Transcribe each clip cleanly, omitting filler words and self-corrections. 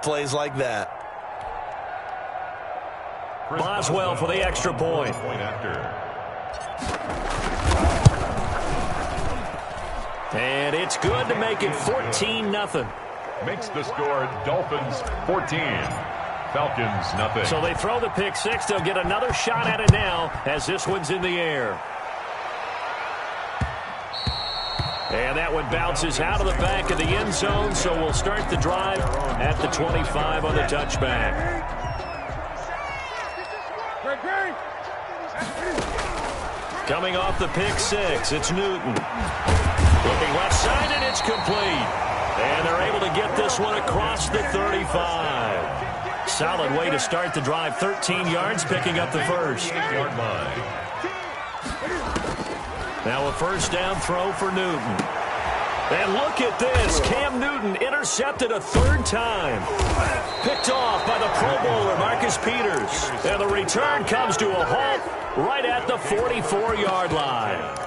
Plays like that. Boswell for the extra point. And it's good to make it 14-0. Makes the score Dolphins 14. Falcons nothing. So they throw the pick six. They'll get another shot at it now as this one's in the air. And that one bounces out of the back of the end zone, so we'll start the drive at the 25 on the touchback. Coming off the pick six, it's Newton. Looking left side, and it's complete. And they're able to get this one across the 35. Solid way to start the drive. 13 yards, picking up the first. Yard line. Now a first down throw for Newton. And look at this. Cam Newton intercepted a third time. Picked off by the Pro Bowler, Marcus Peters. And the return comes to a halt right at the 44-yard line.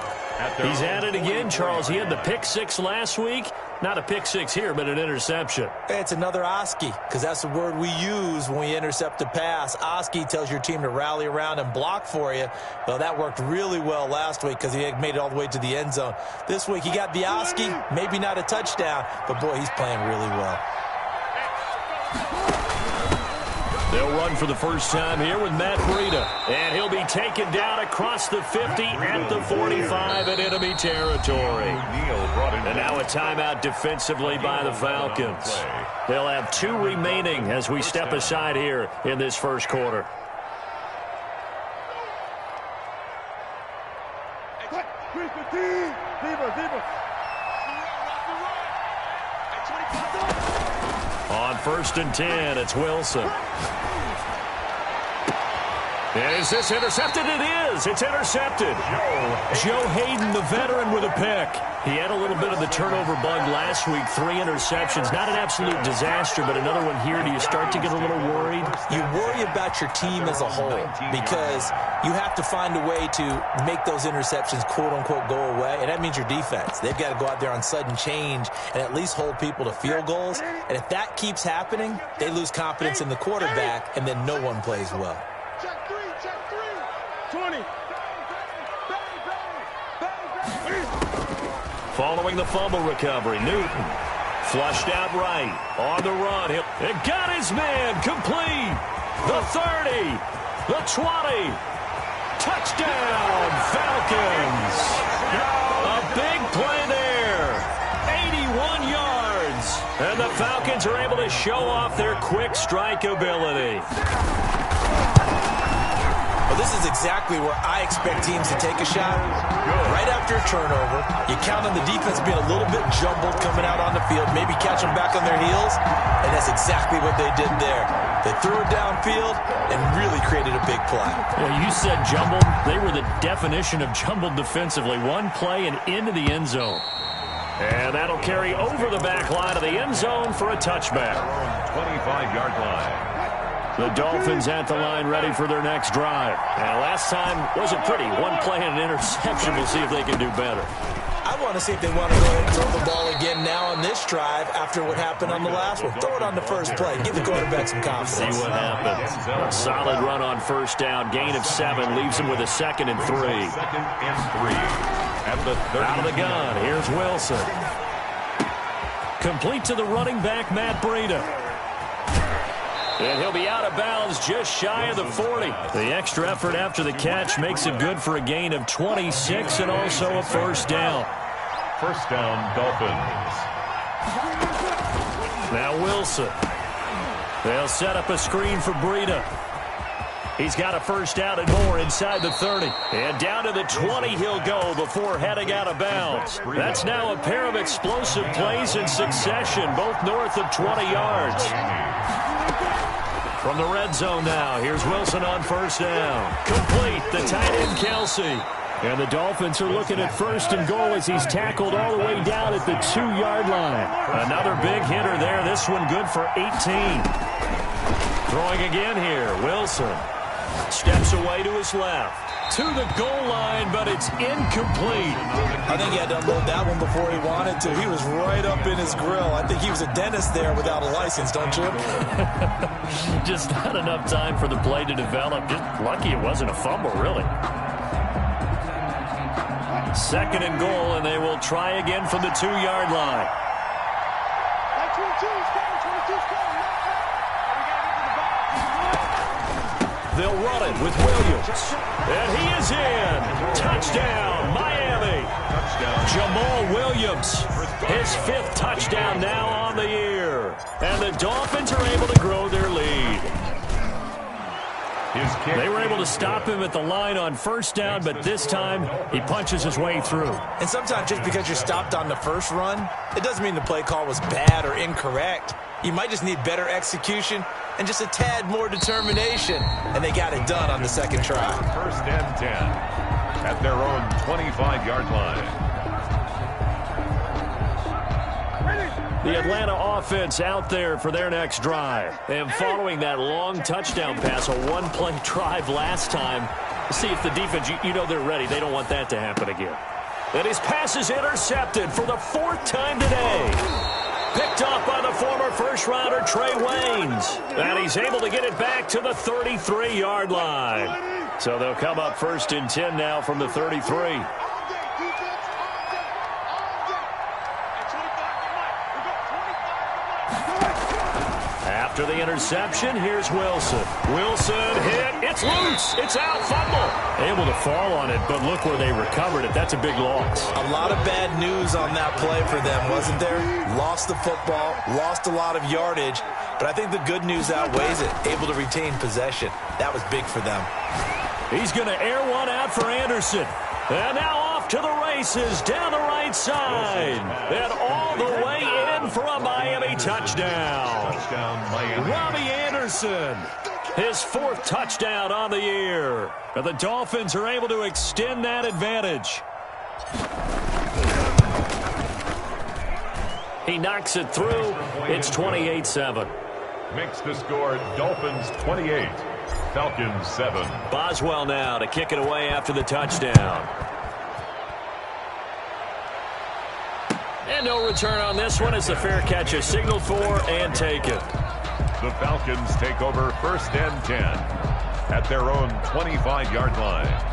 He's at it again, Charles. He had the pick six last week. Not a pick six here, but an interception. It's another Oski, because that's the word we use when we intercept a pass. Oski tells your team to rally around and block for you. Well, that worked really well last week because he had made it all the way to the end zone. This week he got the Oski, maybe not a touchdown, but boy, he's playing really well. They'll run for the first time here with Matt Breida. And he'll be taken down across the 50 at the 45 in enemy territory. And now a timeout defensively by the Falcons. They'll have 2 remaining as we step aside here in this first quarter. On 1st and 10, it's Wilson. Is this intercepted? It is. It's intercepted. Joe Hayden, the veteran, with a pick. He had a little bit of the turnover bug last week. 3 interceptions. Not an absolute disaster, but another one here. Do you start to get a little worried? You worry about your team as a whole because you have to find a way to make those interceptions, quote-unquote, go away, and that means your defense. They've got to go out there on sudden change and at least hold people to field goals. And if that keeps happening, they lose confidence in the quarterback, and then no one plays well. Check 3, 20. Following the fumble recovery, Newton flushed out right. On the run. It got his man complete. The 30. The 20. Touchdown, Falcons. A big play there. 81 yards. And the Falcons are able to show off their quick strike ability. Well, this is exactly where I expect teams to take a shot. Right after a turnover, you count on the defense being a little bit jumbled coming out on the field, maybe catch them back on their heels, and that's exactly what they did there. They threw it downfield and really created a big play. Well, you said jumbled. They were the definition of jumbled defensively. One play and into the end zone. And that'll carry over the back line of the end zone for a touchback. 25-yard line. The Dolphins at the line ready for their next drive. And last time wasn't pretty. One play and an interception. We'll see if they can do better. I want to see if they want to go ahead and throw the ball again now on this drive after what happened on the last one. Throw it on the first play. Give the quarterback some confidence. See what happens. A solid run on first down. Gain of 7 leaves him with a 2nd and 3. 2nd and 3. At the 30. Out of the gun. Here's Wilson. Complete to the running back, Matt Breida. And he'll be out of bounds just shy of the 40. The extra effort after the catch makes it good for a gain of 26 and also a first down. First down, Dolphins. Now Wilson. They'll set up a screen for Breida. He's got a first down and more inside the 30. And down to the 20 he'll go before heading out of bounds. That's now a pair of explosive plays in succession, both north of 20 yards. From the red zone now, here's Wilson on first down. Complete, the tight end Kelsey. And the Dolphins are looking at 1st and goal as he's tackled all the way down at the 2-yard line. Another big hitter there, this one good for 18. Throwing again here, Wilson. Steps away to his left. to the goal line, but it's incomplete. I think he had to unload that one before he wanted to. He was right up in his grill. I think he was a dentist there without a license, don't you? Just not enough time for the play to develop. Just lucky it wasn't a fumble, really. Second and goal, and they will try again from the 2-yard line. They'll run it with Williams. And he is in. Touchdown, Miami. Jamal Williams, his 5th touchdown now on the year. And the Dolphins are able to grow their lead. They were able to stop him at the line on first down, but this time he punches his way through. And sometimes just because you're stopped on the first run, it doesn't mean the play call was bad or incorrect. You might just need better execution and just a tad more determination. And they got it done on the second try. First and 10 at their own 25-yard line. The Atlanta offense out there for their next drive. And following that long touchdown pass, a one-play drive last time, see if the defense, you know they're ready. They don't want that to happen again. And his pass is intercepted for the 4th time today. Picked off by the former first-rounder Trey Waynes. And he's able to get it back to the 33-yard line. So they'll come up first and 10 now from the 33. After the interception, here's Wilson. Wilson hit. It's loose. It's out. Fumble. Able to fall on it, but look where they recovered it. That's a big loss. A lot of bad news on that play for them, wasn't there? Lost the football, lost a lot of yardage, but I think the good news outweighs it. Able to retain possession. That was big for them. He's going to air one out for Anderson. And now off to the races down the right side. And all the way in for a Miami touchdown. Robbie Anderson, his 4th touchdown on the year. And the Dolphins are able to extend that advantage. He knocks it through. It's 28-7. Makes the score Dolphins 28. Falcons 7. Boswell now to kick it away after the touchdown. And no return on this one as the fair catch is signaled for and taken. The Falcons take over first and 10 at their own 25-yard line.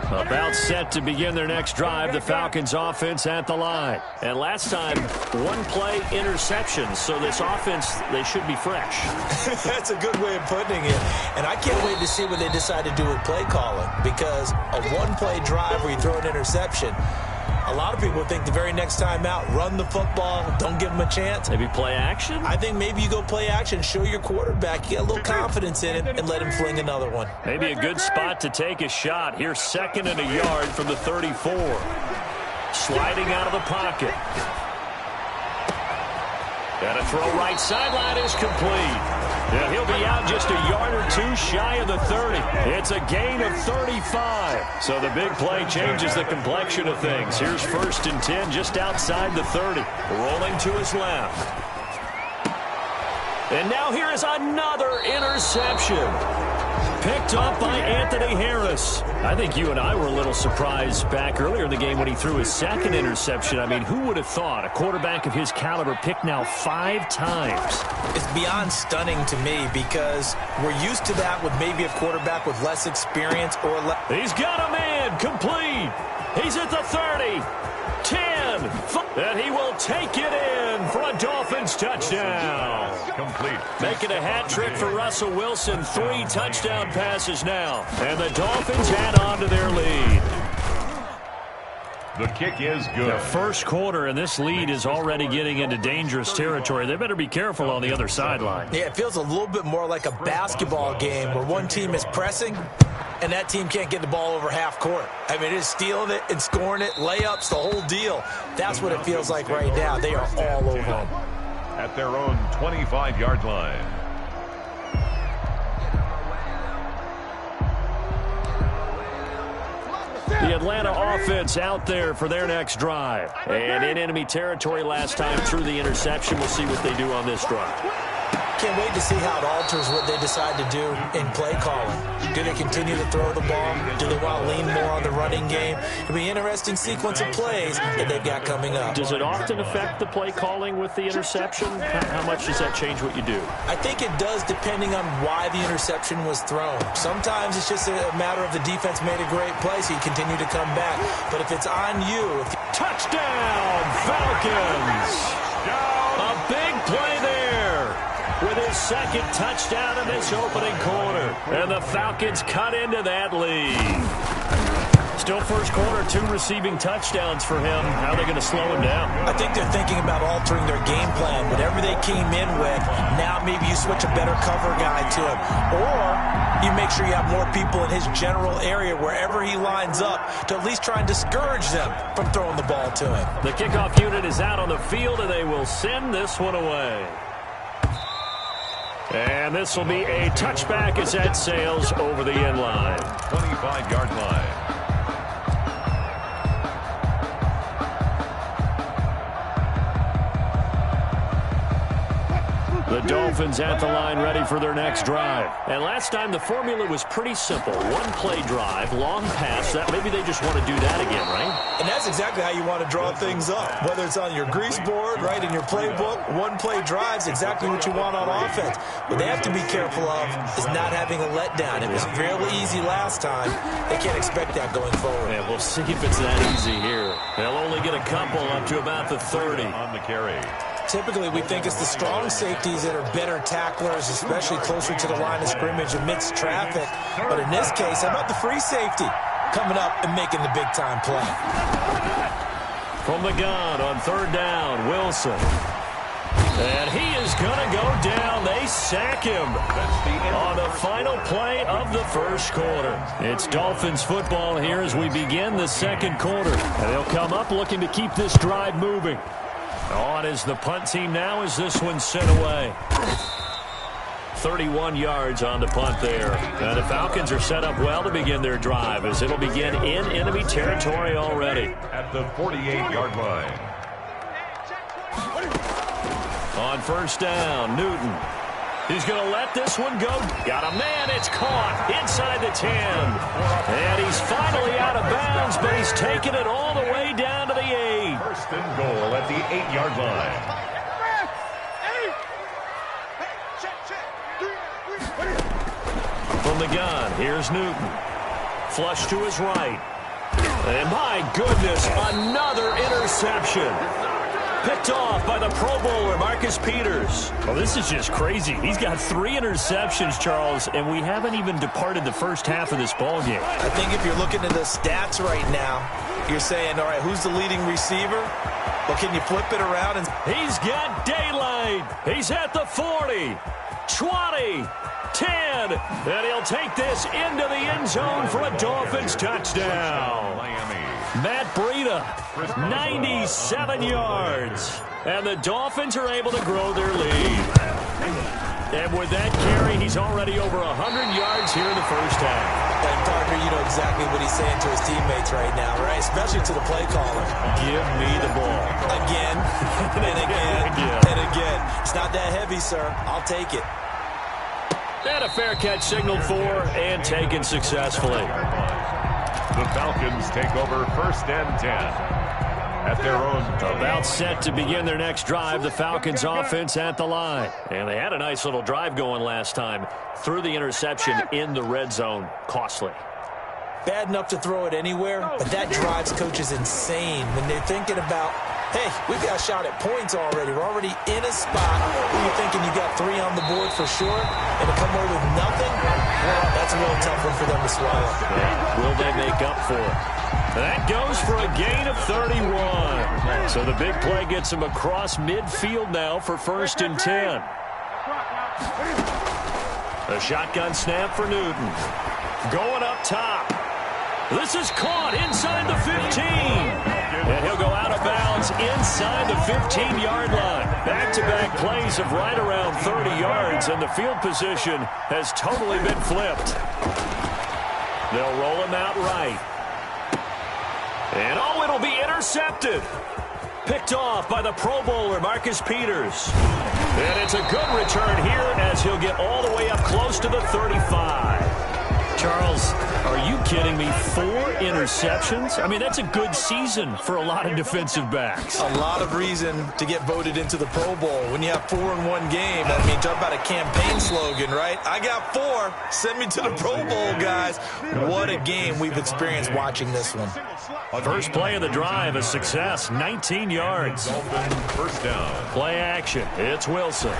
About set to begin their next drive, the Falcons offense at the line. And last time, one-play interception, so this offense, they should be fresh. That's a good way of putting it. And I can't wait to see what they decide to do with play calling, because a one-play drive where you throw an interception, a lot of people think the very next time out, run the football, don't give them a chance. Maybe play action? I think maybe you go play action, show your quarterback, you get a little confidence in him, and let him fling another one. Maybe a good spot to take a shot. Here's 2nd and a yard from the 34. Sliding out of the pocket. And a throw right sideline is complete. Yeah, he'll be out just a yard or 2 shy of the 30. It's a gain of 35. So the big play changes the complexion of things. Here's 1st and 10 just outside the 30. Rolling to his left. And now here is another interception. Picked up by Anthony Harris. I think you and I were a little surprised back earlier in the game when he threw his 2nd interception. I mean, who would have thought a quarterback of his caliber picked now 5 times? It's beyond stunning to me because we're used to that with maybe a quarterback with less experience or less. He's got a man complete. He's at the 30. 10. And he will take it in for a Dolphins touchdown. Complete. Making a hat trick for Russell Wilson. 3 touchdown passes now. And the Dolphins add on to their lead. The kick is good. The first quarter, and this lead is already getting into dangerous territory. They better be careful on the other sideline. Yeah, it feels a little bit more like a basketball game where one team is pressing and that team can't get the ball over half court. I mean, it is stealing it and scoring it, layups, the whole deal. That's what it feels like right now. They are all over them. At their own 25-yard line. The Atlanta offense out there for their next drive. And in enemy territory last time through the interception. We'll see what they do on this drive. Can't wait to see how it alters what they decide to do in play calling. Do they continue to throw the ball? Do they want to lean more on the running game? It'll be an interesting sequence of plays that they've got coming up. Does it often affect the play calling with the interception? How much does that change what you do? I think it does, depending on why the interception was thrown. Sometimes it's just a matter of the defense made a great play, so you continue to come back. But if it's on you... Touchdown, Falcons! A big play there with his second touchdown in this opening quarter. And the Falcons cut into that lead. Still first quarter, 2 receiving touchdowns for him. How are they going to slow him down? I think they're thinking about altering their game plan. Whatever they came in with, now maybe you switch a better cover guy to him. Or you make sure you have more people in his general area wherever he lines up to at least try and discourage them from throwing the ball to him. The kickoff unit is out on the field, and they will send this one away. And this will be a touchback as that sails over the end line. 25-yard line. The Dolphins at the line ready for their next drive. And last time the formula was pretty simple. One play drive, long pass. That maybe they just want to do that again, right? And that's exactly how you want to draw things up. Whether it's on your grease board, right, in your playbook, one play drive's exactly what you want on offense. What they have to be careful of is not having a letdown. It was real easy last time. They can't expect that going forward. Yeah, we'll see if it's that easy here. They'll only get a couple up to about the 30. On the carry. Typically, we think it's the strong safeties that are better tacklers, especially closer to the line of scrimmage amidst traffic. But in this case, how about the free safety coming up and making the big-time play? From the gun on third down, Wilson. And he is going to go down. They sack him on the final play of the first quarter. It's Dolphins football here as we begin the second quarter. And they'll come up looking to keep this drive moving. On is the punt team now as this one's sent away. 31 yards on the punt there. And the Falcons are set up well to begin their drive as it'll begin in enemy territory already. At the 48-yard line. On first down, Newton. He's going to let this one go. Got a man. It's caught inside the 10. And he's finally out of bounds, but he's taken it all the way down to the 8. First and goal at the 8-yard line. From the gun, here's Newton. Flush to his right. And my goodness, another interception. Picked off by the Pro Bowler, Marcus Peters. Well, this is just crazy. He's got 3 interceptions, Charles, and we haven't even departed the first half of this ballgame. I think if you're looking at the stats right now, you're saying, all right, who's the leading receiver? Well, can you flip it around? And He's got daylight. He's at the 40, 20, 10, and he'll take this into the end zone for a Dolphins touchdown. Miami. Matt Breida, 97 yards. And the Dolphins are able to grow their lead. And with that carry, he's already over 100 yards here in the first half. And Parker, you know exactly what he's saying to his teammates right now, right? Especially to the play caller. Give me the ball. Again, and again, and again. It's not that heavy, sir. I'll take it. And a fair catch signaled for and taken successfully. The Falcons take over first and 10 at their own. About set to begin their next drive, the Falcons offense at the line. And they had a nice little drive going last time. Threw the interception in the red zone. Costly. Bad enough to throw it anywhere, but that drives coaches insane when they're thinking about, hey, we've got a shot at points already. We're already in a spot where you're thinking you got 3 on the board for sure, and to come away with nothing, well, that's a really tough one for them to swallow. Yeah. Will they make up for it? That goes for a gain of 31. So the big play gets him across midfield now for first and 10. A shotgun snap for Newton. Going up top. This is caught inside the 15. And he'll go out of bounds inside the 15-yard line. Back-to-back plays of right around 30 yards, and the field position has totally been flipped. They'll roll him out right. And, oh, it'll be intercepted. Picked off by the Pro Bowler, Marcus Peters. And it's a good return here as he'll get all the way up close to the 35. Charles, are you kidding me? 4 interceptions? I mean, that's a good season for a lot of defensive backs. A lot of reason to get voted into the Pro Bowl. When you have 4 in one game, I mean, talk about a campaign slogan, right? I got 4. Send me to the Pro Bowl, guys. What a game we've experienced watching this one. First play of the drive, a success, 19 yards. First down. Play action. It's Wilson.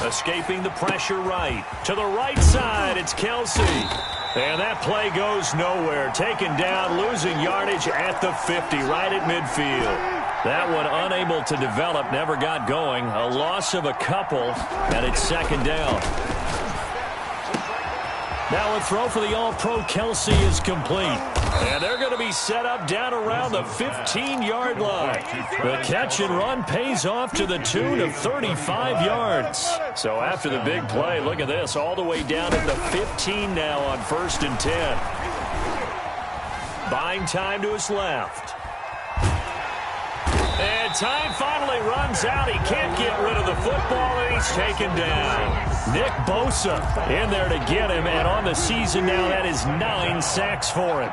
Escaping the pressure right. To the right side, it's Kelsey. And that play goes nowhere. Taken down, losing yardage at the 50, right at midfield. That one unable to develop, never got going. A loss of a couple, and it's second down. Now a throw for the All-Pro Kelsey is complete. And they're going to be set up down around the 15-yard line. The catch and run pays off to the tune of 35 yards. So after the big play, look at this, all the way down at the 15 now on 1st and 10. Buying time to his left. And time finally runs out. He can't get rid of the football, and he's taken down. Nick Bosa in there to get him, and on the season now, that is 9 sacks for him.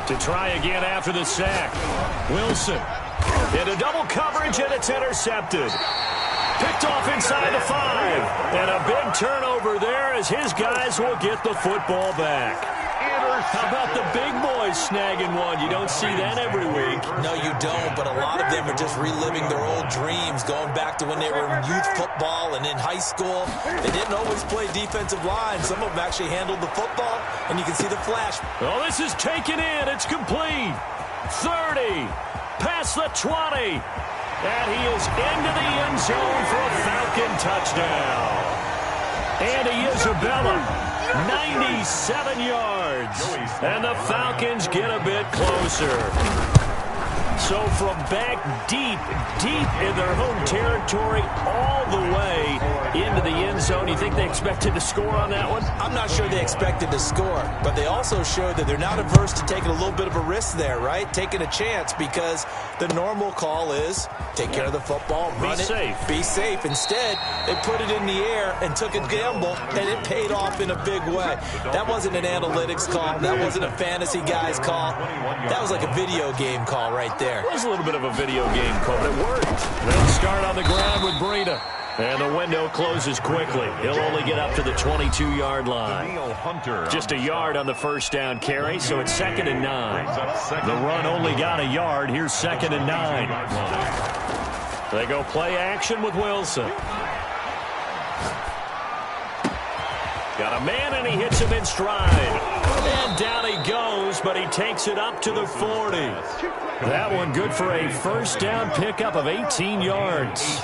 To try again after the sack. Wilson into double coverage, and it's intercepted. Picked off inside the 5. And a big turnover there as his guys will get the football back. How about the big boys snagging one? You don't see that every week. No, you don't, but a lot of them are just reliving their old dreams, going back to when they were in youth football and in high school. They didn't always play defensive line. Some of them actually handled the football, and you can see the flash. Oh, this is taken in. It's complete. 30. Past the 20. And he is into the end zone for a Falcon touchdown. Andy Isabella, 97 yards. And the Falcons get a bit closer. So from back deep in their home territory, all the way into the end zone, you think they expected to score on that one? I'm not sure they expected to score, but they also showed that they're not averse to taking a little bit of a risk there, right? Taking a chance, because the normal call is take care of the football, run it, be safe. Instead, they put it in the air and took a gamble, and it paid off in a big way. That wasn't an analytics call. That wasn't a fantasy guy's call. That was like a video game call right there. It was a little bit of a video game call, but it worked. They'll start on the ground with Breida. And the window closes quickly. He'll only get up to the 22-yard line. Just a yard on the first down carry, so it's 2nd and 9. The run only got a yard. Here's 2nd and 9. They go play action with Wilson. Got a man, and he hits him in stride. And down he goes, but he takes it up to the 40. That one good for a first down pickup of 18 yards.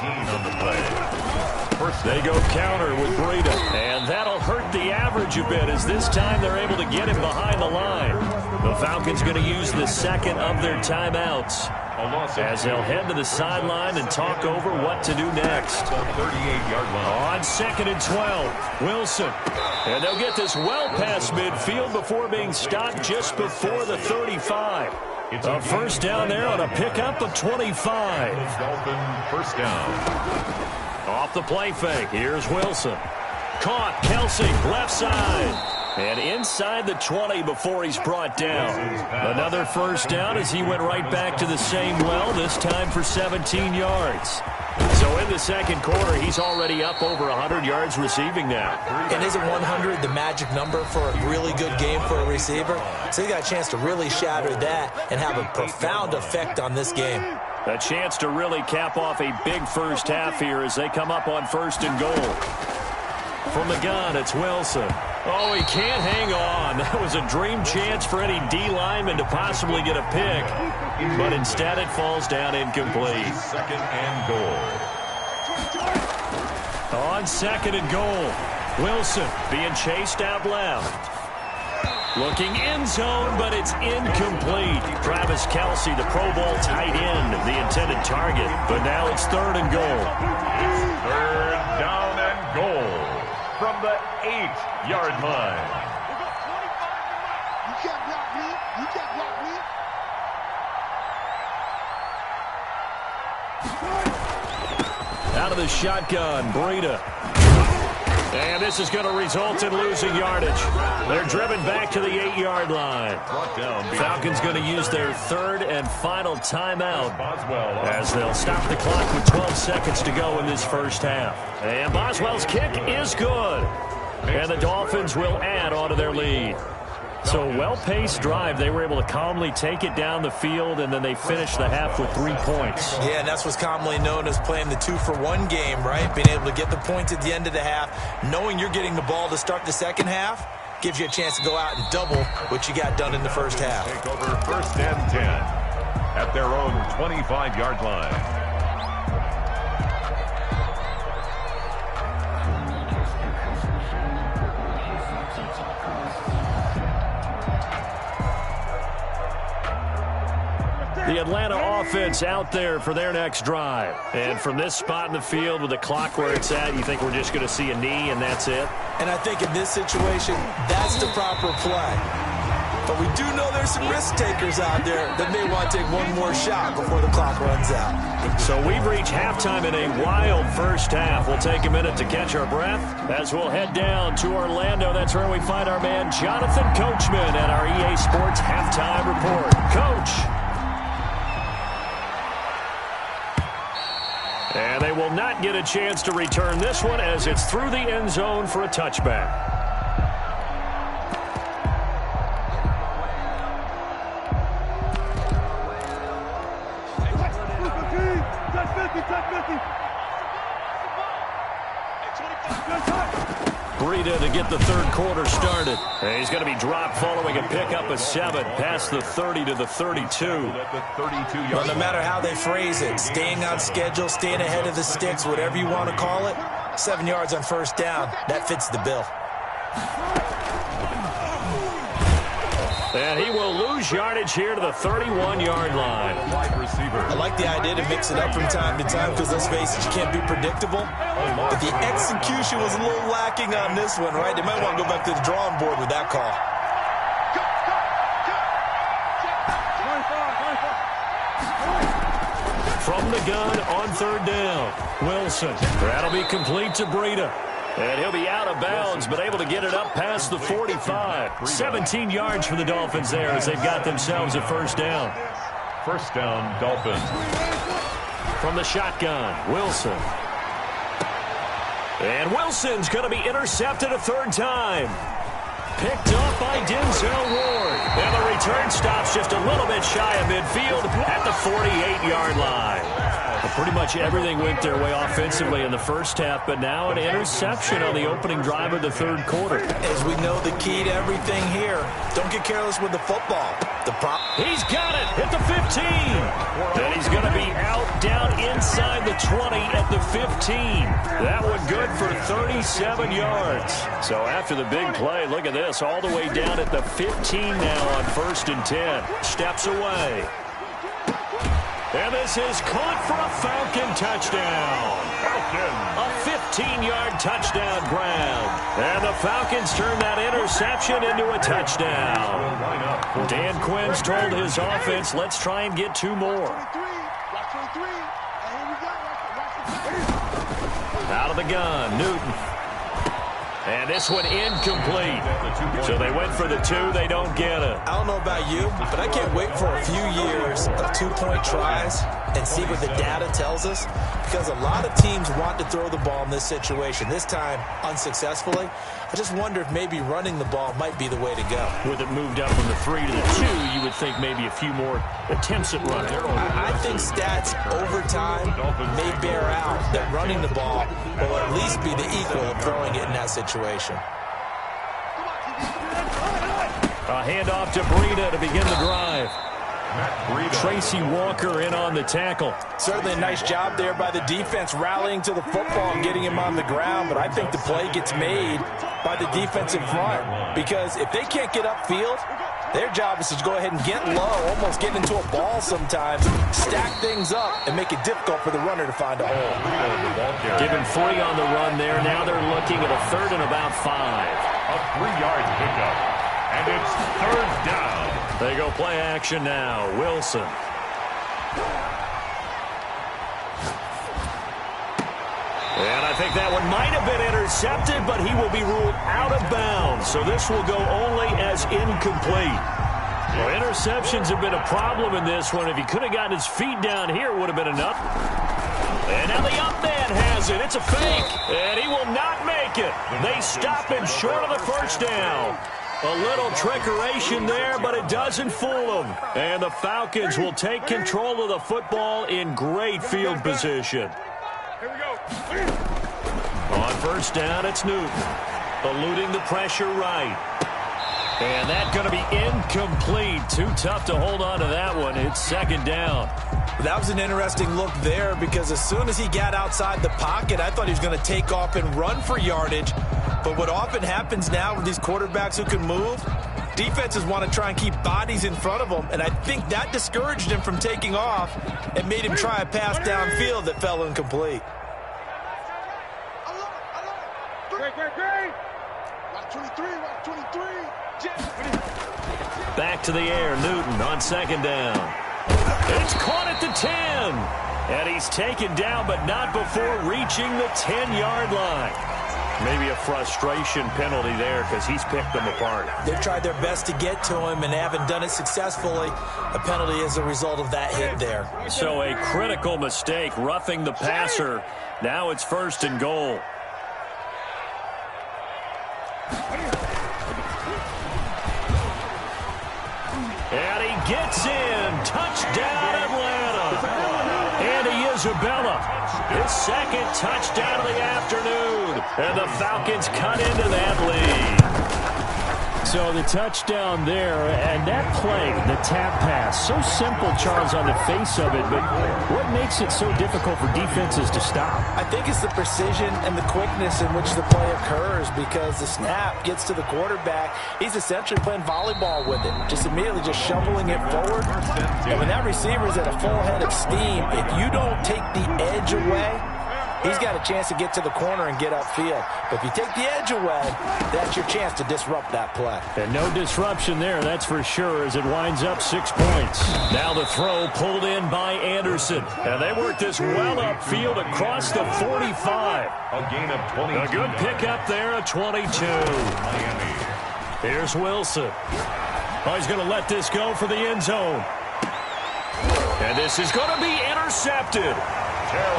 They go counter with Breida, and that'll hurt the average a bit, as this time they're able to get him behind the line. The Falcons going to use the second of their timeouts as they'll head to the sideline and talk over what to do next. 38-yard line. On 2nd and 12, Wilson. And they'll get this well past midfield before being stopped just before the 35. A first down there on a pickup of 25. First down. Off the play fake, here's Wilson. Caught, Kelsey, left side. And inside the 20 before he's brought down. Another first down as he went right back to the same well, this time for 17 yards. So in the second quarter, he's already up over 100 yards receiving now. And isn't 100 the magic number for a really good game for a receiver? So he's got a chance to really shatter that and have a profound effect on this game. A chance to really cap off a big first half here as they come up on 1st and goal. From the gun, it's Wilson. Oh, he can't hang on. That was a dream chance for any D lineman to possibly get a pick. But instead it falls down incomplete. 2nd and goal. On 2nd and goal, Wilson being chased out left. Looking end zone, but it's incomplete. Travis Kelsey, the Pro Bowl tight end, the intended target. But now it's 3rd and goal. 3rd down and goal from the 8-yard line. You can't block me. Out of the shotgun, Breida. And this is going to result in losing yardage. They're driven back to the 8-yard line. Falcons going to use their third and final timeout as they'll stop the clock with 12 seconds to go in this first half. And Boswell's kick is good. And the Dolphins will add on to their lead. So well-paced drive. They were able to calmly take it down the field, and then they finished the half with 3 points. Yeah, and that's what's commonly known as playing the 2-for-1 game, right? Being able to get the points at the end of the half, knowing you're getting the ball to start the second half, gives you a chance to go out and double what you got done in the first half. Take over first and 10 at their own 25-yard line. The Atlanta offense out there for their next drive. And from this spot in the field with the clock where it's at, you think we're just going to see a knee and that's it? And I think in this situation, that's the proper play. But we do know there's some risk takers out there that may want to take one more shot before the clock runs out. So we've reached halftime in a wild first half. We'll take a minute to catch our breath as we'll head down to Orlando. That's where we find our man Jonathan Coachman at our EA Sports Halftime Report. Coach. And they will not get a chance to return this one as it's through the end zone for a touchback. Breida to get the third quarter started. And he's going to be dropped following a pickup of 7 past the 30 to the 32. Well, no matter how they phrase it, staying on schedule, staying ahead of the sticks, whatever you want to call it, 7 yards on first down, that fits the bill. And he will lose yardage here to the 31-yard line. I like the idea to mix it up from time to time because, let's face it, you can't be predictable. But the execution was a little lacking on this one, right? They might want to go back to the drawing board with that call. From the gun on third down, Wilson. That'll be complete to Breida. And he'll be out of bounds, but able to get it up past the 45. 17 yards for the Dolphins there as they've got themselves a first down. First down, Dolphins. From the shotgun, Wilson. And Wilson's going to be intercepted a third time. Picked off by Denzel Ward. And the return stops just a little bit shy of midfield at the 48-yard line. Well, pretty much everything went their way offensively in the first half, but now an interception on the opening drive of the third quarter. As we know, the key to everything here, don't get careless with the football. He's got it at the 15. Then he's going to be out down inside the 20 at the 15. That one good for 37 yards. So after the big play, look at this, all the way down at the 15 now on first and 10. Steps away. And this is caught for a Falcon touchdown. A 15-yard touchdown grab. And the Falcons turn that interception into a touchdown. Dan Quinn's told his offense, let's try and get 2 more. Out of the gun, Newton. And this one incomplete. So they went for the 2. They don't get it. I don't know about you, but I can't wait for a few years of 2-point tries and see what the data tells us. Because a lot of teams want to throw the ball in this situation. This time, unsuccessfully. I just wonder if maybe running the ball might be the way to go. With it moved up from the 3 to the 2, you would think maybe a few more attempts at running. I think stats over time may bear out that running the ball will at least be the equal of throwing it in that situation. A handoff to Breida to begin the drive. Tracy Walker in on the tackle. Certainly a nice job there by the defense rallying to the football and getting him on the ground, but I think the play gets made by the defensive front because if they can't get upfield, their job is to go ahead and get low, almost get into a ball sometimes, stack things up, and make it difficult for the runner to find a hole. Given 3 on the run there. Now they're looking at a 3rd and about 5. A 3-yard pickup, and it's 3rd down. They go play action now. Wilson. And I think that one might have been intercepted, but he will be ruled out of bounds. So this will go only as incomplete. Well, interceptions have been a problem in this one. If he could have gotten his feet down here, it would have been enough. And now the up man has it. It's a fake. And he will not make it. They stop him short of the first down. A little trickeration there, but it doesn't fool them. And the Falcons will take control of the football in great field position. Here we go. On first down, it's Newton. Eluding the pressure right. And that's going to be incomplete. Too tough to hold on to that one. It's second down. That was an interesting look there because as soon as he got outside the pocket, I thought he was going to take off and run for yardage. But what often happens now with these quarterbacks who can move, defenses want to try and keep bodies in front of them. And I think that discouraged him from taking off and made him try a pass downfield that fell incomplete. Great. Watch 23, watch 23. Back to the air, Newton on second down. It's caught at the 10. And he's taken down, but not before reaching the 10-yard line. Maybe a frustration penalty there because he's picked them apart. They've tried their best to get to him and haven't done it successfully. A penalty as a result of that hit there. So a critical mistake, roughing the passer. Now it's first and goal. And he gets in. Touchdown, Atlanta. Andy Isabella, his second touchdown of the afternoon. And the Falcons cut into that lead. So the touchdown there, and that play, the tap pass, so simple, Charles, on the face of it, but what makes it so difficult for defenses to stop? I think it's the precision and the quickness in which the play occurs because the snap gets to the quarterback. He's essentially playing volleyball with it, just immediately just shoveling it forward. And when that receiver is at a full head of steam, if you don't take the edge away, he's got a chance to get to the corner and get upfield. But if you take the edge away, that's your chance to disrupt that play. And no disruption there, that's for sure, as it winds up 6 points. Now the throw pulled in by Anderson. And they work this well upfield across the 45. A gain of 22. A good pickup there, a 22. Miami. Here's Wilson. Oh, he's going to let this go for the end zone. And this is going to be intercepted.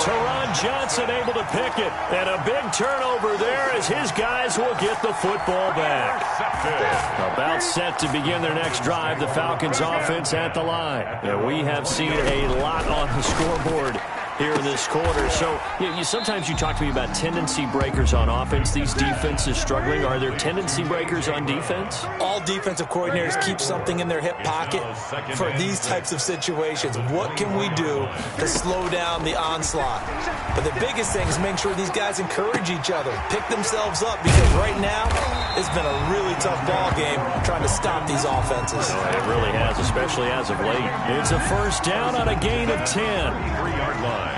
Teron Johnson able to pick it. And a big turnover there as his guys will get the football back. About set to begin their next drive. The Falcons offense at the line. And we have seen a lot on the scoreboard here in this quarter. So sometimes you talk to me about tendency breakers on offense. These defenses struggling. Are there tendency breakers on defense? All defensive coordinators keep something in their hip pocket for these types of situations. What can we do to slow down the onslaught? But the biggest thing is make sure these guys encourage each other, pick themselves up, because right now it's been a really tough ball game trying to stop these offenses. It really has, especially as of late. It's a first down on a gain of 10. 3-yard line.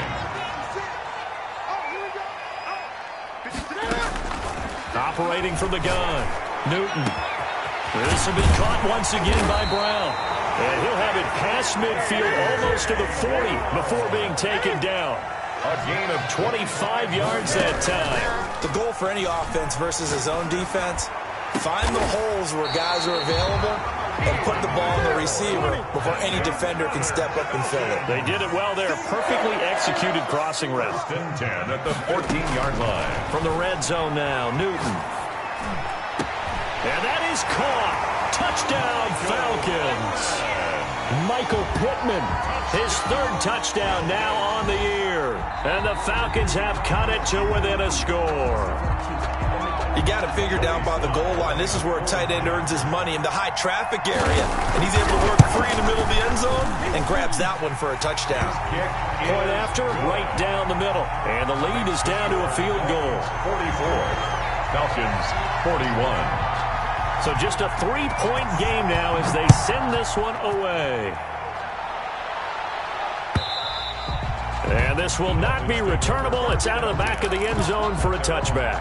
Operating from the gun, Newton. This will be caught once again by Brown. And he'll have it past midfield almost to the 40 before being taken down. A gain of 25 yards that time. The goal for any offense versus his own defense, find the holes where guys are available and put the ball on the receiver before any defender can step up and fill it. They did it well there. Perfectly executed crossing route. 10 at the 14-yard line. From the red zone now, Newton. And that is caught. Touchdown, Falcons. Michael Pittman, his third touchdown now on the year. And the Falcons have cut it to within a score. You got to figure down by the goal line. This is where a tight end earns his money in the high traffic area. And he's able to work free in the middle of the end zone and grabs that one for a touchdown. Point after, right down the middle. And the lead is down to a field goal. 44. Falcons 41. So just a 3-point game now as they send this one away. And this will not be returnable. It's out of the back of the end zone for a touchback.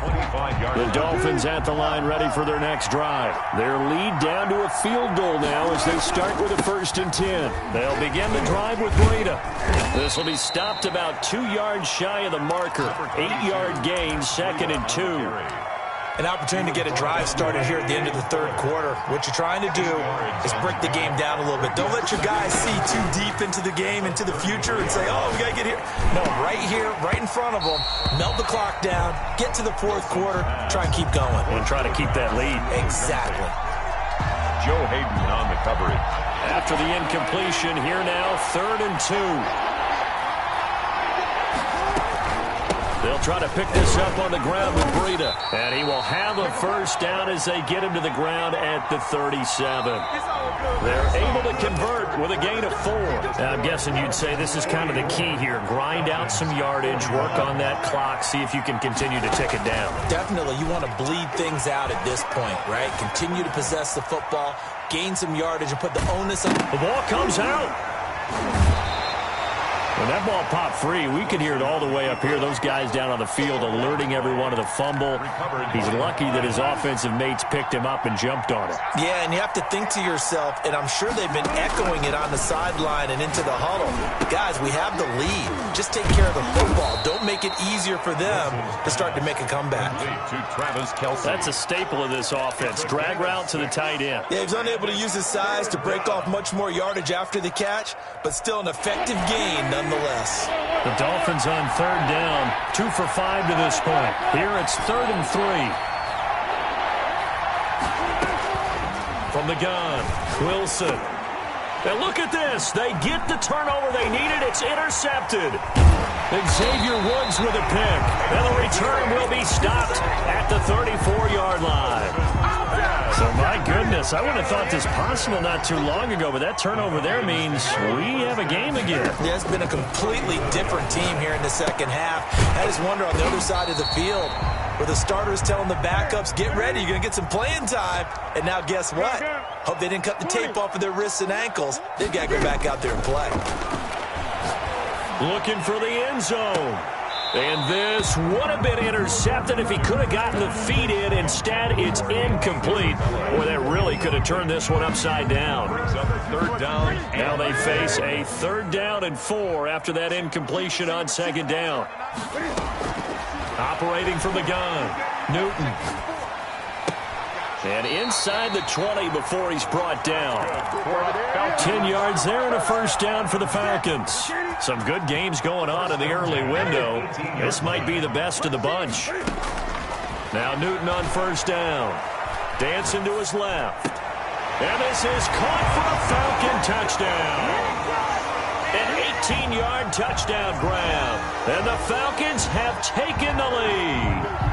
The Dolphins at the line ready for their next drive. Their lead down to a field goal now as they start with a 1st and 10. They'll begin the drive with Breida. This will be stopped about 2 yards shy of the marker. 8-yard gain, 2nd and 2. An opportunity to get a drive started here at the end of the 3rd quarter. What you're trying to do is break the game down a little bit. Don't let your guys see too deep into the game, into the future, and say, oh, we got to get here. No, right here, right in front of them, melt the clock down, get to the 4th quarter, try and keep going. And try to keep that lead. Exactly. Joe Hayden on the coverage. After the incompletion, here now, 3rd and 2. They'll try to pick this up on the ground with Breida. And he will have a 1st down as they get him to the ground at the 37. They're able to convert with a gain of 4. Now, I'm guessing you'd say this is kind of the key here. Grind out some yardage, work on that clock, see if you can continue to tick it down. Definitely. You want to bleed things out at this point, right? Continue to possess the football, gain some yardage, and put the onus on. The ball comes out. When that ball popped free, we could hear it all the way up here. Those guys down on the field alerting everyone of the fumble. He's lucky that his offensive mates picked him up and jumped on it. Yeah, and you have to think to yourself, and I'm sure they've been echoing it on the sideline and into the huddle. Guys, we have the lead. Just take care of the football. Don't make it easier for them to start to make a comeback. That's a staple of this offense. Drag route to the tight end. Yeah, he's unable to use his size to break off much more yardage after the catch, but still an effective gain nonetheless. The Dolphins on 3rd down, 2 for 5 to this point. Here it's 3rd and 3. From the gun, Wilson. Now look at this. They get the turnover they needed. It's intercepted. Xavier Woods with a pick. And the return will be stopped at the 34-yard line. So, my goodness, I would have thought this possible not too long ago, but that turnover there means we have a game again. Yeah, it's been a completely different team here in the 2nd half. I just wonder on the other side of the field where the starters telling the backups, get ready, you're going to get some playing time. And now guess what? Hope they didn't cut the tape off of their wrists and ankles. They've got to go back out there and play. Looking for the end zone. And this would have been intercepted if he could have gotten the feet in. Instead, it's incomplete. Boy, that really could have turned this one upside down. 3rd down. Now they face a 3rd down and 4 after that incompletion on 2nd down. Operating from the gun, Newton. And inside the 20 before he's brought down. 10 yards there and a 1st down for the Falcons. Some good games going on in the early window. This might be the best of the bunch. Now Newton on 1st down. Dancing to his left. And this is caught for a Falcon touchdown. An 18-yard touchdown grab. And the Falcons have taken the lead.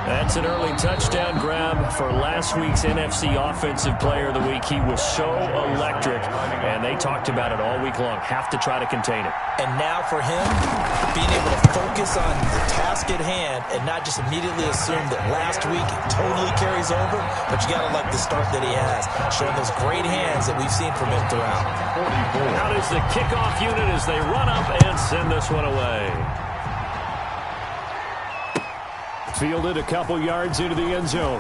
That's an early touchdown grab for last week's NFC Offensive Player of the Week. He was so electric, and they talked about it all week long. Have to try to contain it. And now for him, being able to focus on the task at hand and not just immediately assume that last week it totally carries over, but you got to like the start that he has, showing those great hands that we've seen from him throughout. Out is the kickoff unit as they run up and send this one away. Fielded a couple yards into the end zone.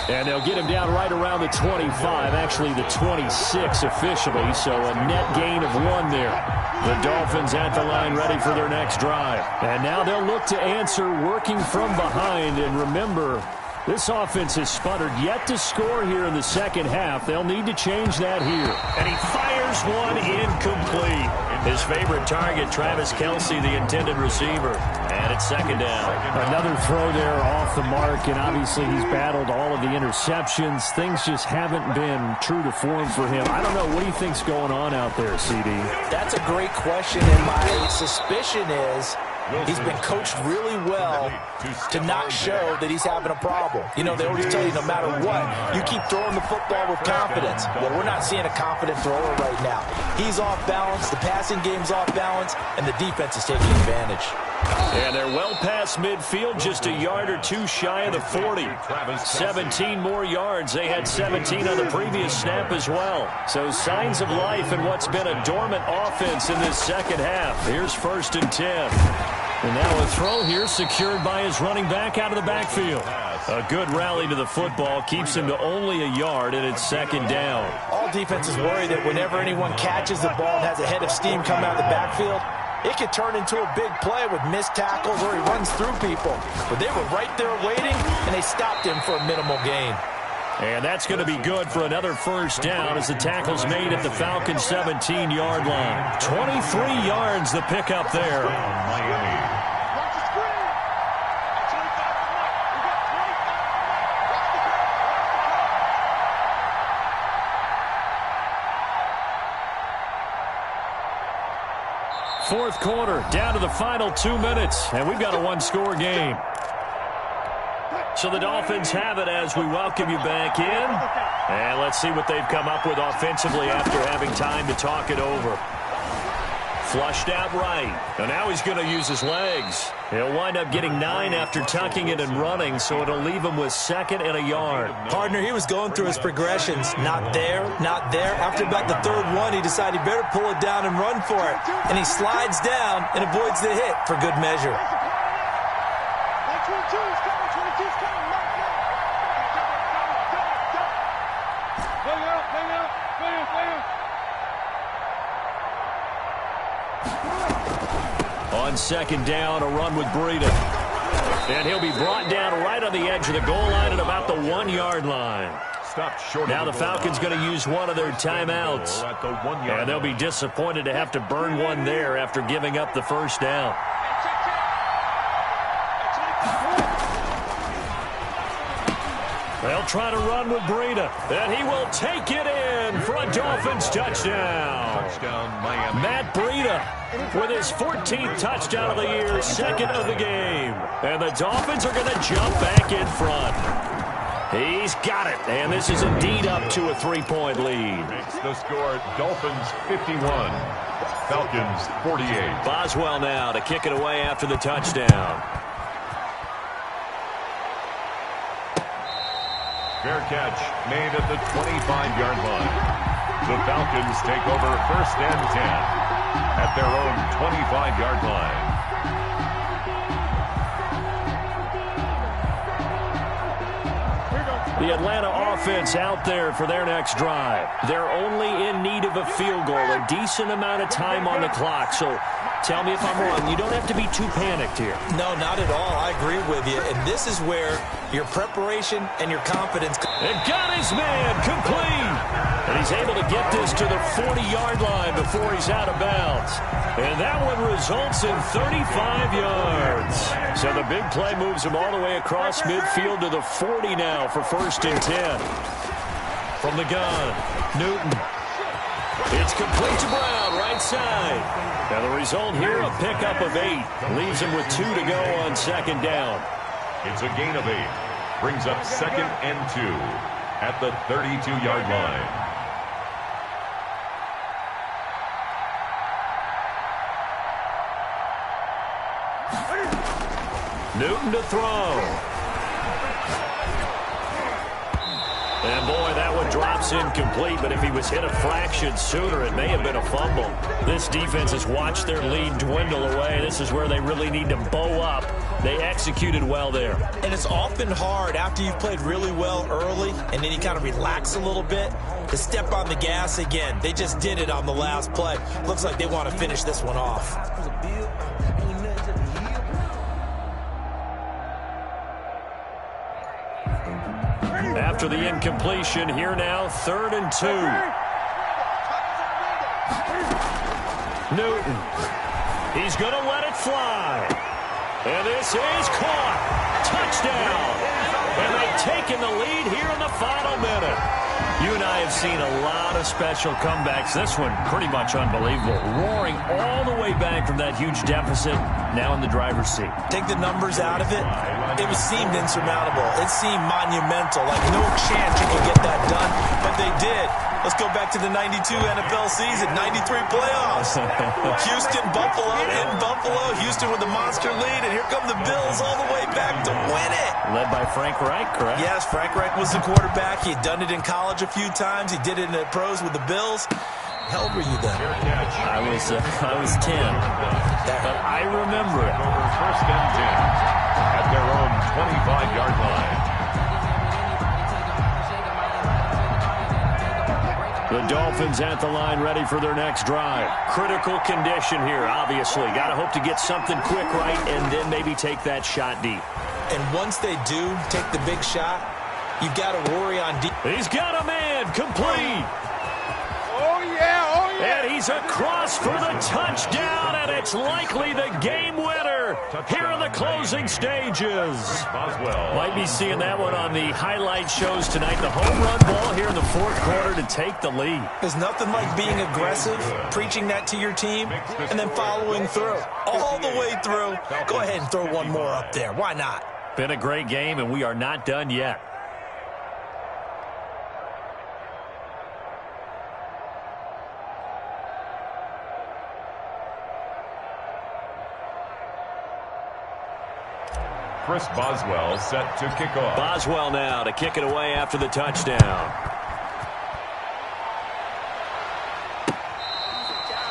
And they'll get him down right around the 25, actually the 26 officially, so a net gain of 1 there. The Dolphins at the line ready for their next drive. And now they'll look to answer working from behind. And remember, this offense has sputtered yet to score here in the 2nd half. They'll need to change that here. And he fires one incomplete. His favorite target, Travis Kelce, the intended receiver. And it's 2nd down. Another throw there off the mark, and obviously he's battled all of the interceptions. Things just haven't been true to form for him. I don't know. What do you think's going on out there, CD? That's a great question, and my suspicion is he's been coached really well to not show that he's having a problem. You know, they always tell you no matter what, you keep throwing the football with confidence. Well, we're not seeing a confident thrower right now. He's off balance, the passing game's off balance, and the defense is taking advantage. And they're well past midfield, just a yard or two shy of the 40. 17 more yards. They had 17 on the previous snap as well. So signs of life in what's been a dormant offense in this second half. Here's 1st and 10. And now a throw here secured by his running back out of the backfield. A good rally to the football keeps him to only a yard, and it's 2nd down. All defenses worry that whenever anyone catches the ball and has a head of steam come out of the backfield, it could turn into a big play with missed tackles or he runs through people. But they were right there waiting, and they stopped him for a minimal gain. And that's going to be good for another 1st down as the tackle's made at the Falcons' 17-yard line. 23 yards the pickup there. Miami. Fourth quarter, down to the final 2 minutes, and we've got a one-score game. So the Dolphins have it as we welcome you back in. And let's see what they've come up with offensively after having time to talk it over. Flushed out right. And now he's going to use his legs. He'll wind up getting 9 after tucking it and running, so it'll leave him with 2nd and a yard. Partner, he was going through his progressions. Not there, not there. After about the 3rd one, he decided he better pull it down and run for it. And he slides down and avoids the hit for good measure. 22 is coming, 22 is coming. Bang out. On 2nd down, a run with Breida. And he'll be brought down right on the edge of the goal line at about the 1-yard line. Now the Falcons going to use one of their timeouts. And they'll be disappointed to have to burn one there after giving up the 1st down. They'll try to run with Breida. And he will take it in for a Dolphins touchdown. Matt Breida with his 14th touchdown of the year, 2nd of the game. And the Dolphins are going to jump back in front. He's got it. And this is indeed up to a 3-point lead. Makes the score Dolphins 51, Falcons 48. Boswell now to kick it away after the touchdown. Fair catch made at the 25-yard line. The Falcons take over 1st and 10 at their own 25-yard line. The Atlanta offense out there for their next drive. They're only in need of a field goal, a decent amount of time on the clock. So tell me if I'm wrong. You don't have to be too panicked here. No, not at all. I agree with you. And this is where your preparation and your confidence. And got his man complete. And he's able to get this to the 40-yard line before he's out of bounds. And that one results in 35 yards. So the big play moves him all the way across midfield to the 40 now for 1st and 10. From the gun, Newton. It's complete to Brown, right side. Now the result here, a pickup of 8. Leaves him with 2 to go on 2nd down. It's a gain of 8. Brings up 2nd and 2 at the 32-yard line. Newton to throw. And boy, that one drops incomplete, but if he was hit a fraction sooner, it may have been a fumble. This defense has watched their lead dwindle away. This is where they really need to bow up. They executed well there. And it's often hard after you've played really well early and then you kind of relax a little bit to step on the gas again. They just did it on the last play. Looks like they want to finish this one off. After the incompletion, here now, 3rd and 2. Newton. He's going to let it fly. And this is caught. Touchdown. And they've taken the lead here in the final minute. You and I have seen a lot of special comebacks. This one pretty much unbelievable. Roaring all the way back from that huge deficit, now in the driver's seat. Take the numbers out of it. It seemed insurmountable. It seemed monumental, like no chance you could get that done. But they did. Let's go back to the 92 NFL season, 93 playoffs. Houston, Buffalo, in Buffalo. Houston with the monster lead, and here come the Bills all the way back to win it. Led by Frank Reich, correct? Yes, Frank Reich was the quarterback. He had done it in college a few times. He did it in the pros with the Bills. How old were you then? I was 10. But I remember it. First and 10 at their own 25-yard line. The Dolphins at the line, ready for their next drive. Critical condition here, obviously. Got to hope to get something quick right and then maybe take that shot deep. And once they do take the big shot, you've got to worry on deep. He's got a man, complete. Oh, yeah, oh, yeah. And he's across for the touchdown, and it's likely the game winner here in the closing stages. Boswell. Might be seeing that one on the highlight shows tonight. The home run ball here in the fourth quarter to take the lead. There's nothing like being aggressive, preaching that to your team, and then following through. All the way through. Go ahead and throw one more up there. Why not? Been a great game, and we are not done yet. Chris Boswell set to kick off. Boswell now to kick it away after the touchdown.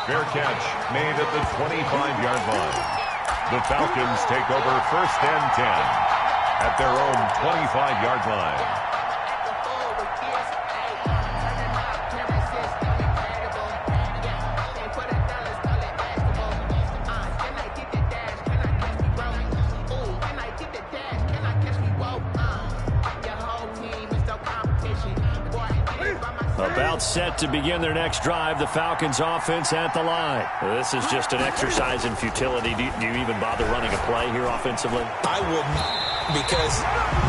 Fair catch made at the 25-yard line. The Falcons take over first and 10 at their own 25-yard line. About set to begin their next drive, the Falcons offense at the line. This is just an exercise in futility. Do you even bother running a play here offensively? I wouldn't, because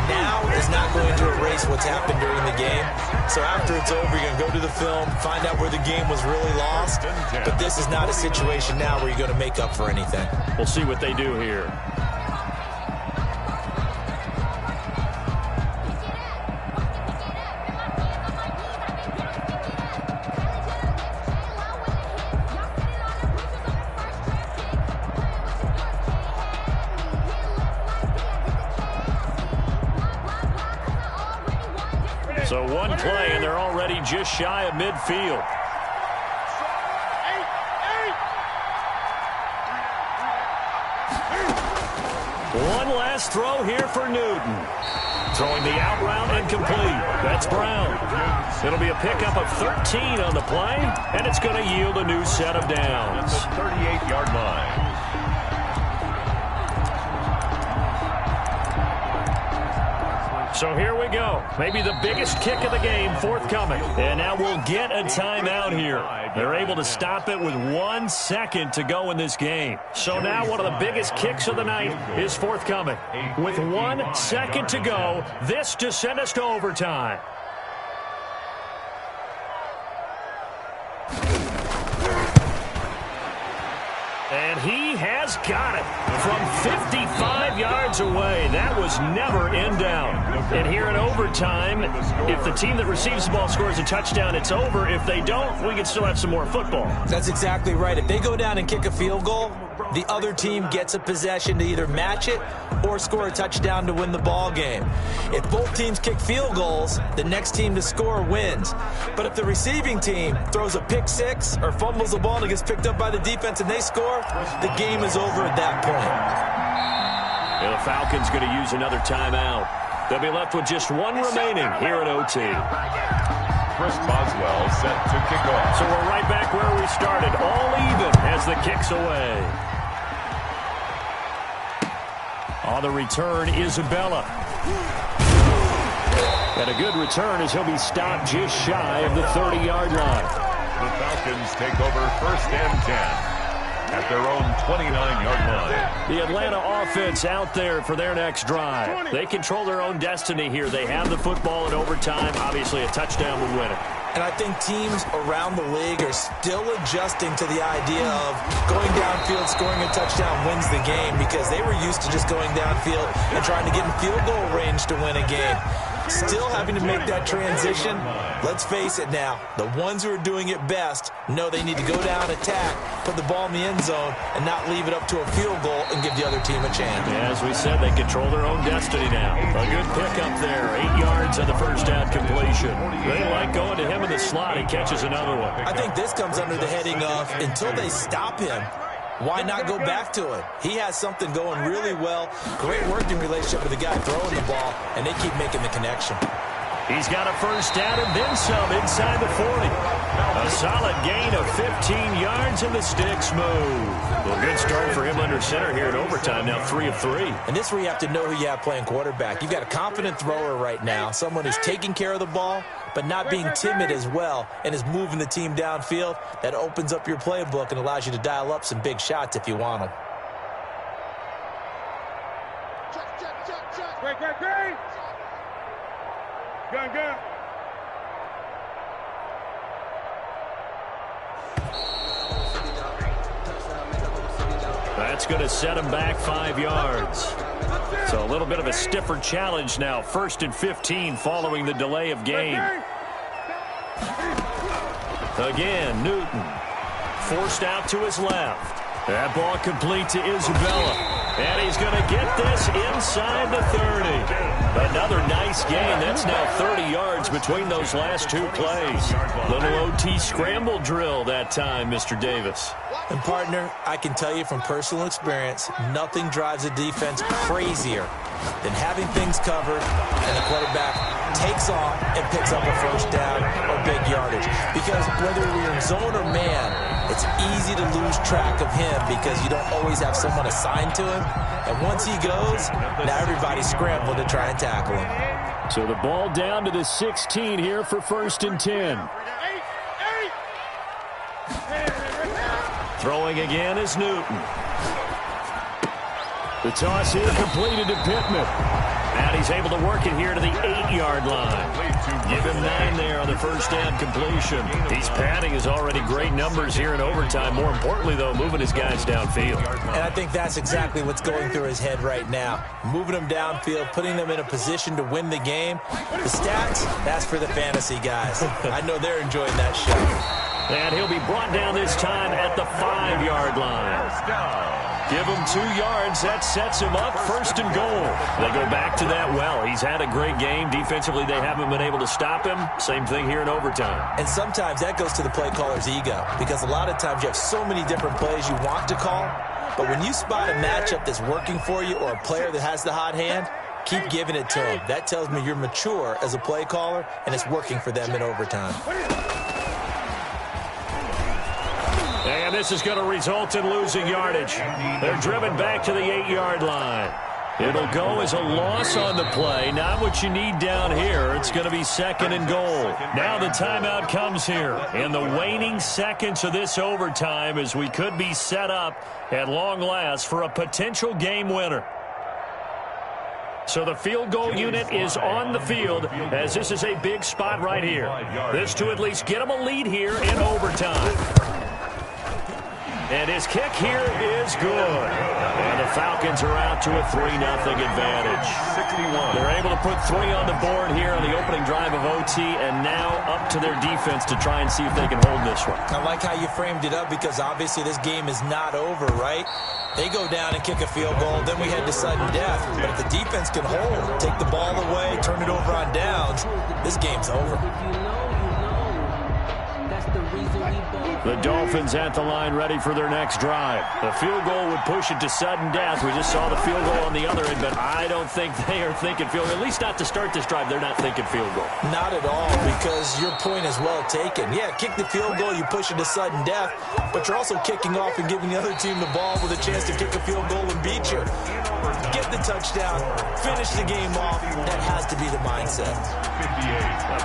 now is not going to erase what's happened during the game. So after it's over, you're going to go to the film, find out where the game was really lost. But this is not a situation now where you're going to make up for anything. We'll see what they do here. So one play, and they're already just shy of midfield. One last throw here for Newton. Throwing the out route incomplete. That's Brown. It'll be a pickup of 13 on the play, and it's going to yield a new set of downs. 38-yard line. So here we go. Maybe the biggest kick of the game forthcoming. And now we'll get a timeout here. They're able to stop it with 1 second to go in this game. So now one of the biggest kicks of the night is forthcoming. With 1 second to go, this to send us to overtime. And he has got it from 55 yards away. That was never in doubt. And here in overtime, if the team that receives the ball scores a touchdown, it's over. If they don't, we can still have some more football. That's exactly right. If they go down and kick a field goal, the other team gets a possession to either match it or score a touchdown to win the ball game. If both teams kick field goals, the next team to score wins. But if the receiving team throws a pick six or fumbles the ball and it gets picked up by the defense and they score, the game is over at that point. Yeah, the Falcons going to use another timeout. They'll be left with just one remaining here at OT. Chris Boswell set to kick off. So we're right back where we started, all even as the kick's away. On the return, Isabella. And a good return as he'll be stopped just shy of the 30-yard line. The Falcons take over first and 10 at their own 29-yard line. The Atlanta offense out there for their next drive. They control their own destiny here. They have the football in overtime. Obviously, a touchdown would win it. And I think teams around the league are still adjusting to the idea of going downfield, scoring a touchdown wins the game, because they were used to just going downfield and trying to get in field goal range to win a game. Still having to make that transition. Let's face it now, the ones who are doing it best know they need to go down, attack, put the ball in the end zone, and not leave it up to a field goal and give the other team a chance. Yeah, as we said, they control their own destiny now. A good pickup there, 8 yards on the first down completion. They like going to him in the slot. He catches another one. I think this comes under the heading of, until they stop him, why not go back to it? He has something going really well. Great working relationship with the guy throwing the ball, and they keep making the connection. He's got a first down and then some inside the 40. A solid gain of 15 yards, and the sticks move. Well, good start for him under center here in overtime. Now 3 of 3. And this is where you have to know who you have playing quarterback. You've got a confident thrower right now, someone who's taking care of the ball, but not being timid as well, and is moving the team downfield. That opens up your playbook and allows you to dial up some big shots if you want them. Great. Gun. That's going to set him back 5 yards. So a little bit of a stiffer challenge now. 1st and 15 following the delay of game. Again, Newton forced out to his left. That ball complete to Isabella. And he's going to get this inside the 30. Another nice gain. That's now 30 yards between those last 2 plays. Little OT scramble drill that time, Mr. Davis. And, partner, I can tell you from personal experience, nothing drives a defense crazier than having things covered and the quarterback takes off and picks up a first down or big yardage. Because whether we're in zone or man, it's easy to lose track of him because you don't always have someone assigned to him. And once he goes, now everybody's scrambling to try and tackle him. So the ball down to the 16 here for 1st and 10. Throwing again is Newton. The toss here completed to Pittman. And he's able to work it here to the 8-yard line. Give him 9 there on the first down completion. He's padding his already great numbers here in overtime. More importantly, though, moving his guys downfield. And I think that's exactly what's going through his head right now. Moving them downfield, putting them in a position to win the game. The stats, that's for the fantasy guys. I know they're enjoying that show. And he'll be brought down this time at the 5-yard line. Give him 2 yards. That sets him up 1st and goal. They go back to that well. He's had a great game. Defensively, they haven't been able to stop him. Same thing here in overtime. And sometimes that goes to the play caller's ego because a lot of times you have so many different plays you want to call. But when you spot a matchup that's working for you or a player that has the hot hand, keep giving it to him. That tells me you're mature as a play caller, and it's working for them in overtime. And this is going to result in losing yardage. They're driven back to the 8-yard line. It'll go as a loss on the play. Not what you need down here. It's going to be 2nd and goal. Now the timeout comes here. In the waning seconds of this overtime as we could be set up at long last for a potential game winner. So the field goal unit is on the field as this is a big spot right here. This to at least get them a lead here in overtime. And his kick here is good. And the Falcons are out to a 3-0 advantage. They're able to put 3 on the board here on the opening drive of OT, and now up to their defense to try and see if they can hold this one. I like how you framed it up because obviously this game is not over, right? They go down and kick a field goal, then we head to sudden death. But if the defense can hold, take the ball away, turn it over on downs, this game's over. The Dolphins at the line ready for their next drive. The field goal would push it to sudden death. We just saw the field goal on the other end, but I don't think they are thinking field goal. At least not to start this drive. They're not thinking field goal. Not at all, because your point is well taken. Yeah, kick the field goal, you push it to sudden death, but you're also kicking off and giving the other team the ball with a chance to kick a field goal and beat you. Get the touchdown, finish the game off. That has to be the mindset.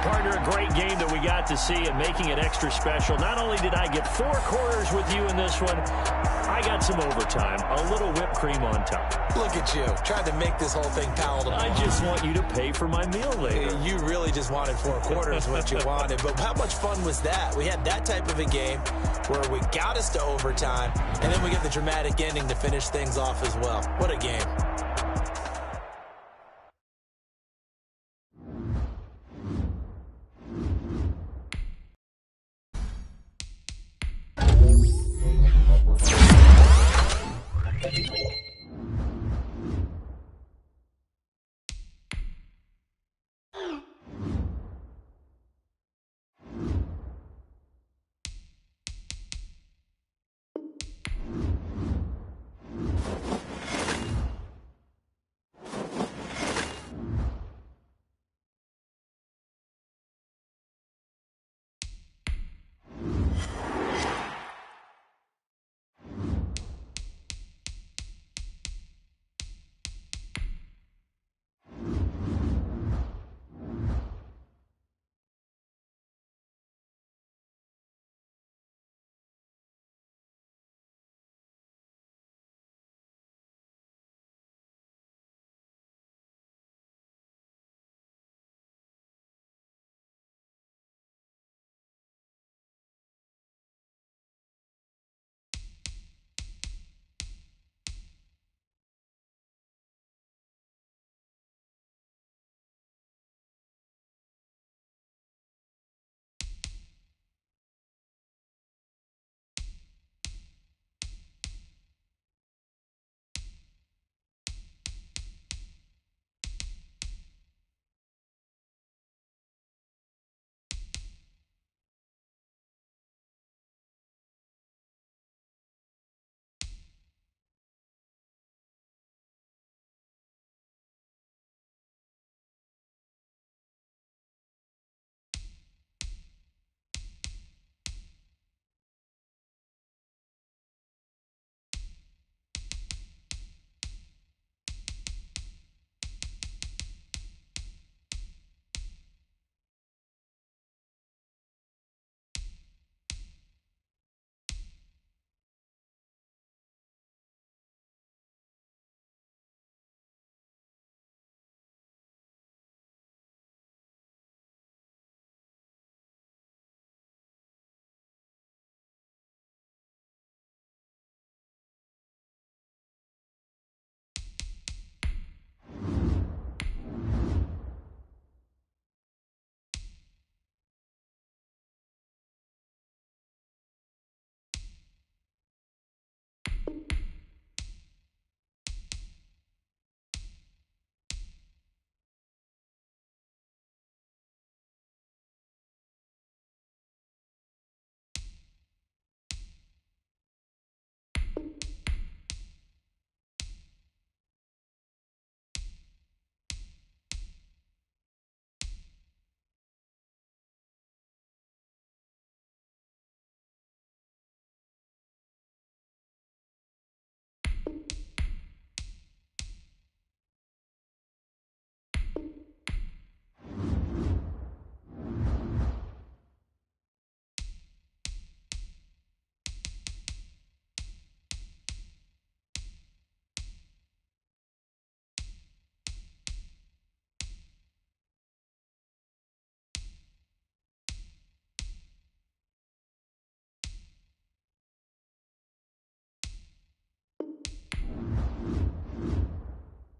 Partner, a great game that we got to see and making it extra special. Not only did I get 4 quarters with you in this one, I got some overtime, a little whipped cream on top. Look at you, trying to make this whole thing palatable. I just want you to pay for my meal later. You really just wanted 4 quarters, what you wanted. But how much fun was that? We had that type of a game where we got us to overtime, and then we get the dramatic ending to finish things off as well. What a game.